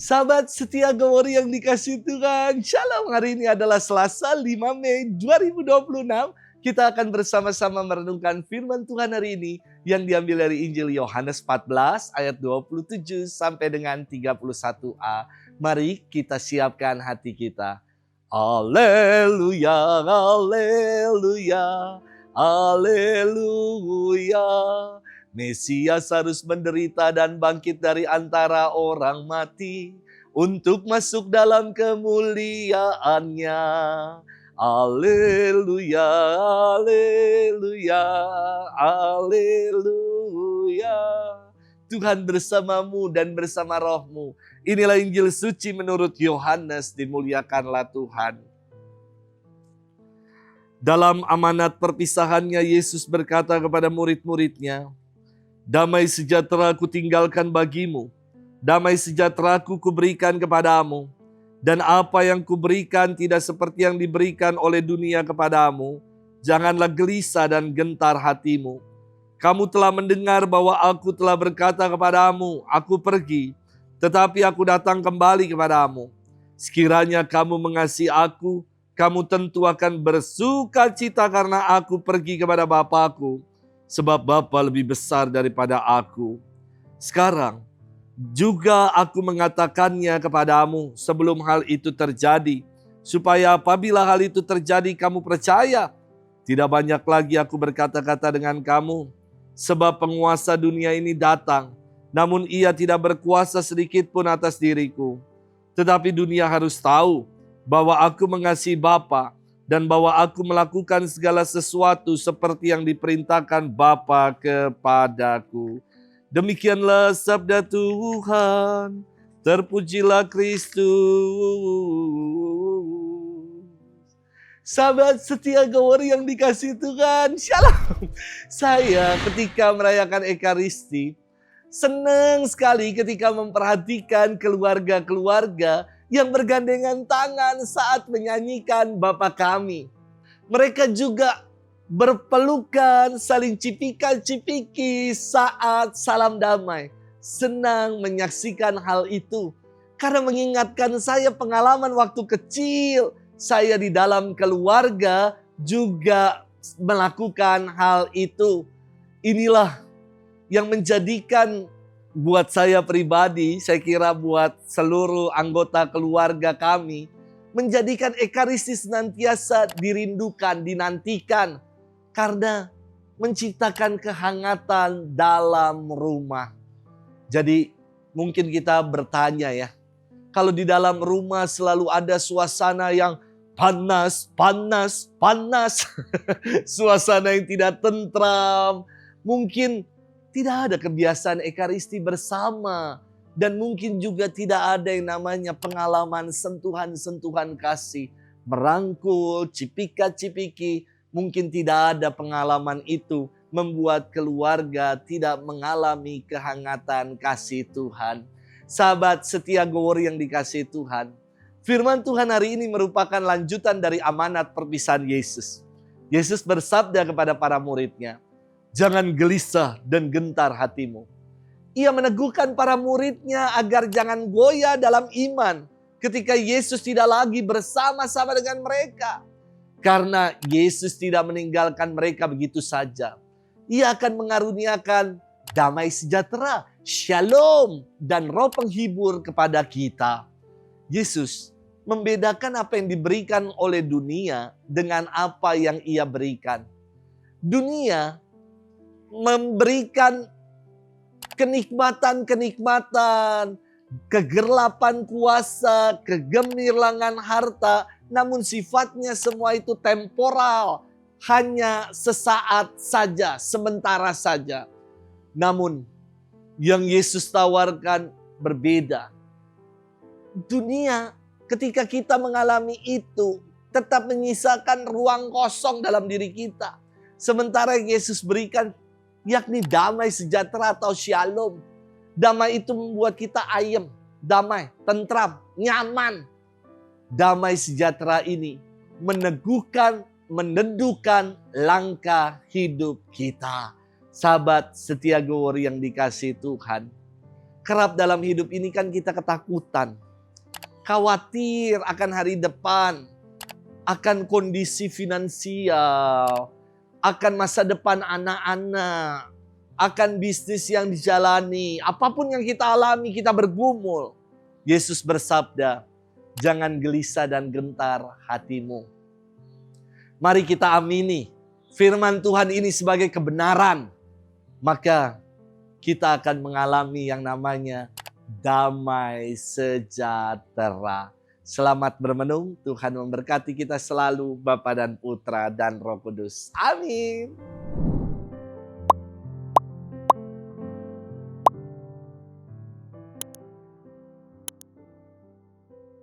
Sahabat setia Gowori yang dikasih Tuhan, Shalom. Hari ini adalah Selasa 5 Mei 2026. Kita akan bersama-sama merenungkan firman Tuhan hari ini yang diambil dari Injil Yohanes 14 ayat 27 sampai dengan 31a. Mari kita siapkan hati kita. Haleluya, haleluya, haleluya. Mesias harus menderita dan bangkit dari antara orang mati untuk masuk dalam kemuliaannya. Haleluya, haleluya, haleluya. Tuhan bersamamu dan bersama rohmu. Inilah Injil suci menurut Yohanes, dimuliakanlah Tuhan. Dalam amanat perpisahannya, Yesus berkata kepada murid-muridnya, "Damai sejahtera ku tinggalkan bagimu, damai sejahtera ku berikan kepadamu, dan apa yang kuberikan tidak seperti yang diberikan oleh dunia kepadamu. Janganlah gelisah dan gentar hatimu. Kamu telah mendengar bahwa aku telah berkata kepadamu, aku pergi, tetapi aku datang kembali kepadamu. Sekiranya kamu mengasihi aku, kamu tentu akan bersuka cita karena aku pergi kepada Bapa-Ku, sebab Bapa lebih besar daripada aku. Sekarang juga aku mengatakannya kepadamu sebelum hal itu terjadi, supaya apabila hal itu terjadi kamu percaya. Tidak banyak lagi aku berkata-kata dengan kamu, sebab penguasa dunia ini datang, namun ia tidak berkuasa sedikit pun atas diriku. Tetapi dunia harus tahu bahwa aku mengasihi Bapa, dan bahwa aku melakukan segala sesuatu seperti yang diperintahkan Bapa kepadaku." Demikianlah sabda Tuhan. Terpujilah Kristus. Sahabat setia Gowori yang dikasih Tuhan, Shalom. Saya ketika merayakan Ekaristi, senang sekali ketika memperhatikan keluarga-keluarga yang bergandengan tangan saat menyanyikan Bapa Kami. Mereka juga berpelukan, saling cipika-cipiki saat salam damai. Senang menyaksikan hal itu karena mengingatkan saya pengalaman waktu kecil. Saya di dalam keluarga juga melakukan hal itu. Inilah yang menjadikan buat saya pribadi, saya kira buat seluruh anggota keluarga kami, menjadikan Ekaristi senantiasa dirindukan, dinantikan, karena menciptakan kehangatan dalam rumah. Jadi mungkin kita bertanya ya, kalau di dalam rumah selalu ada suasana yang panas, suasana yang tidak tentram, mungkin tidak ada kebiasaan Ekaristi bersama. Dan mungkin juga tidak ada yang namanya pengalaman sentuhan-sentuhan kasih. Merangkul, cipika-cipiki. Mungkin tidak ada pengalaman itu. Membuat keluarga tidak mengalami kehangatan kasih Tuhan. Sahabat setia Gowori yang dikasihi Tuhan. Firman Tuhan hari ini merupakan lanjutan dari amanat perpisahan Yesus. Yesus bersabda kepada para muridnya, "Jangan gelisah dan gentar hatimu." Ia meneguhkan para muridnya agar jangan goyah dalam iman ketika Yesus tidak lagi bersama-sama dengan mereka. Karena Yesus tidak meninggalkan mereka begitu saja. Ia akan mengaruniakan damai sejahtera, shalom, dan roh penghibur kepada kita. Yesus membedakan apa yang diberikan oleh dunia dengan apa yang ia berikan. Dunia memberikan kenikmatan-kenikmatan, kegerlapan kuasa, kegemilangan harta, namun sifatnya semua itu temporal, hanya sesaat saja, sementara saja. Namun yang Yesus tawarkan berbeda. Dunia ketika kita mengalami itu tetap menyisakan ruang kosong dalam diri kita. Sementara yang Yesus berikan yakni damai sejahtera atau shalom. Damai itu membuat kita ayem, damai, tentram, nyaman. Damai sejahtera ini meneguhkan, meneduhkan langkah hidup kita. Sahabat setia Gowori yang dikasihi Tuhan. Kerap dalam hidup ini kan kita ketakutan. Khawatir akan hari depan, akan kondisi finansial, akan masa depan anak-anak, akan bisnis yang dijalani. Apapun yang kita alami, kita bergumul. Yesus bersabda, jangan gelisah dan gentar hatimu. Mari kita amini firman Tuhan ini sebagai kebenaran. Maka kita akan mengalami yang namanya damai sejahtera. Selamat bermenung, Tuhan memberkati kita selalu, Bapa dan Putra dan Roh Kudus. Amin.